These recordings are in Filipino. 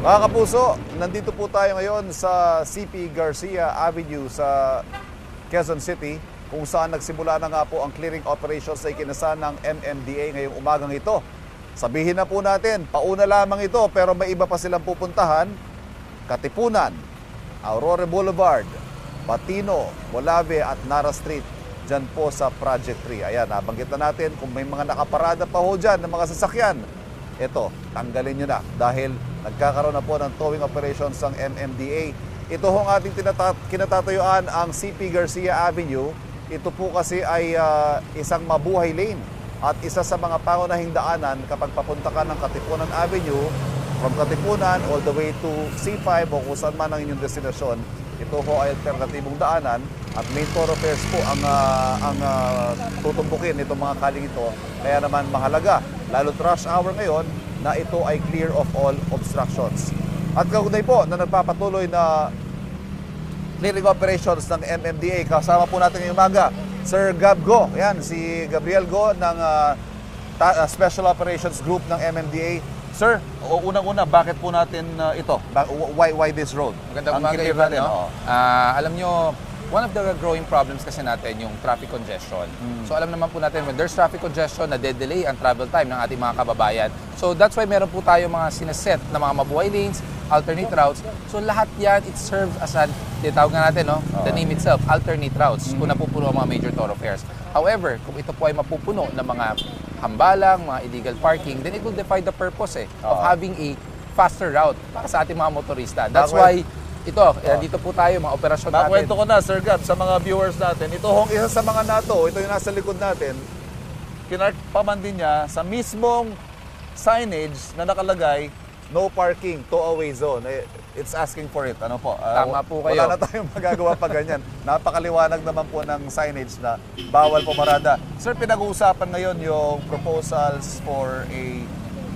Mga kapuso, nandito po tayo ngayon sa CP Garcia Avenue sa Quezon City kung saan nagsimula na nga po ang clearing operations na ikinasan ng MMDA ngayong umagang ito. Sabihin na po natin, pauna lamang ito pero may iba pa silang pupuntahan. Katipunan, Aurora Boulevard, Patino, Molave at Nara Street. Diyan po sa Project 3. Ayan, nabanggit na natin kung may mga nakaparada pa ho dyan ng mga sasakyan. Ito, tanggalin nyo na dahil nagkakaroon na po ng towing operations ng MMDA. Ito hong ating kinatatayuan ang CP Garcia Avenue. Ito po kasi ay isang mabuhay lane at isa sa mga pangunahing daanan kapag papunta ka ng Katipunan Avenue, from Katipunan all the way to C5 o kung saan man ang inyong destinasyon. Ito ho ay alternatibong daanan at main thoroughfares po ang tutumbukin itong mga kaling ito. Kaya naman mahalaga, lalo rush hour ngayon, na ito ay clear of all obstructions. At kaugnay po na nagpapatuloy na clearing operations ng MMDA, kasama po natin ngayong umaga, Sir Gab Go. Yan, si Gabriel Go ng Special Operations Group ng MMDA. Sir, unang-una, bakit po natin ito? Why this road? Magandang umaga, Ivan. No? Alam nyo, one of the growing problems kasi natin yung traffic congestion. So alam naman po natin, when there's traffic congestion, nade-delay ang travel time ng ating mga kababayan. So that's why meron po tayo mga sineset na mga mabuhay lanes, alternate routes. So lahat yan, it serves as an, tinatawag nga natin, no? The name itself, alternate routes, kung napupuno ang mga major thoroughfares. However, kung ito po ay mapupuno ng mga hambalang, mga illegal parking, then it will defy the purpose of having a faster route para sa ating mga motorista. That's why ito, dito po tayo, mga operasyon natin. Makwento ko na, Sir Gab, sa mga viewers natin. Ito hong isa sa mga NATO, ito yung nasa likod natin. Kinarpaman din niya sa mismong signage na nakalagay, no parking, tow-away zone. It's asking for it. Ano po? Tama po kayo. Wala na tayong magagawa pa ganyan. Napakaliwanag naman po ng signage na bawal pumarada. Sir, pinag-uusapan ngayon yung proposals for a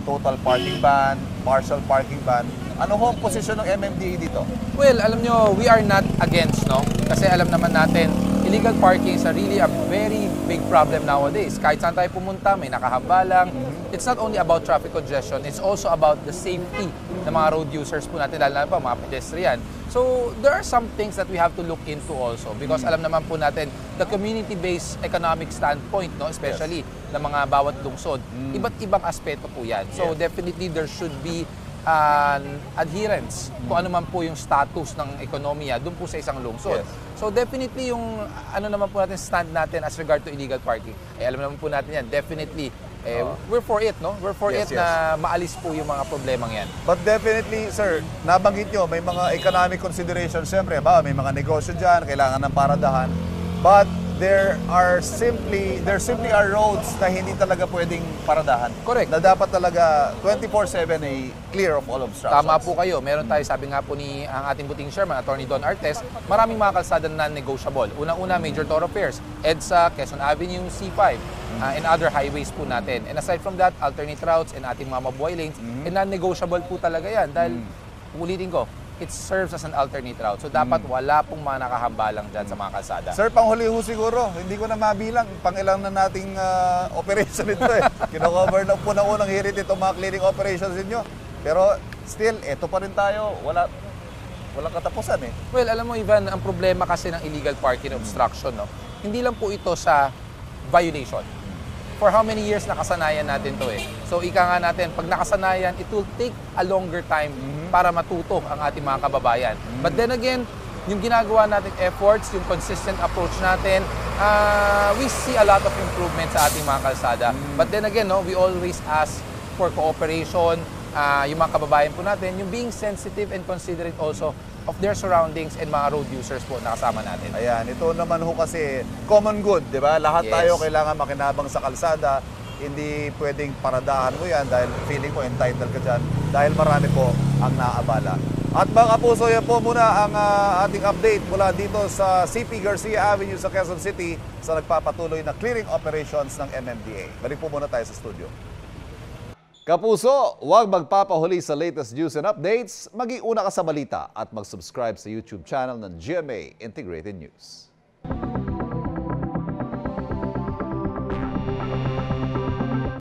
total parking ban, partial parking ban. Ano ho ang posisyon ng MMDA dito? Well, alam nyo, we are not against, no? Kasi alam naman natin, illegal parking is really a very big problem nowadays. Kahit saan tayo pumunta, may nakahambalang. It's not only about traffic congestion, it's also about the safety ng mga road users po natin, lalo na pa mga pedestrian. So, there are some things that we have to look into also because alam naman po natin, the community-based economic standpoint, no, especially ng mga bawat lungsod, iba't ibang aspeto po yan. So, definitely there should be adherence kung ano man po yung status ng ekonomiya doon po sa isang lungsod. So definitely yung ano naman po natin stand natin as regard to illegal parking. Alam naman po natin yan, definitely we're for it, no? We're for it na maalis po yung mga problemang yan. But definitely, sir, nabanggit nyo, may mga economic considerations. Siyempre, may mga negosyo dyan, kailangan ng paradahan. But there simply are roads na hindi talaga pwedeng paradahan. Correct. Na dapat talaga 24/7 ay clear of all obstructions. Tama po kayo. Meron tayo, sabi nga po ni ang ating buting chairman, Attorney Don Artes, maraming mga kalsada na non-negotiable. Unang-una, major thoroughfares, EDSA, Quezon Avenue, C5, and other highways po natin. And aside from that, alternate routes and ating mga mabuhay lanes, and non-negotiable po talaga yan. Dahil, ulitin ko, it serves as an alternate route. So dapat wala pong mga nakahambalang dyan sa mga kalsada. Sir, panghuli ho siguro, hindi ko na mabilang, pangilang na nating operation ito eh. Kino-cover na po na unang hirit itong mga clearing operations ninyo. Pero still, eto pa rin tayo, walang katapusan eh. Well, alam mo Ivan, ang problema kasi ng illegal parking obstruction, no? Hindi lang po ito sa violation. For how many years nakasanayan natin to eh. So ika nga natin, pag nakasanayan, it will take a longer time para matuto ang ating mga kababayan. But then again, yung ginagawa natin efforts, yung consistent approach natin, we see a lot of improvement sa ating mga kalsada. But then again, no, we always ask for cooperation, yung mga kababayan po natin, yung being sensitive and considerate also of their surroundings and mga road users po na kasama natin. Ayan, ito naman ho kasi common good, di ba? Lahat tayo kailangan makinabang sa kalsada. Hindi pwedeng paradahan mo yan dahil feeling ko entitled ka dyan dahil marami po ang naabala. At mga kapuso, yan po muna ang ating update mula dito sa CP Garcia Avenue sa Quezon City sa nagpapatuloy na clearing operations ng MMDA. Balik po muna tayo sa studio. Kapuso, huwag magpapahuli sa latest news and updates. Mag-iuna ka sa balita at mag-subscribe sa YouTube channel ng GMA Integrated News.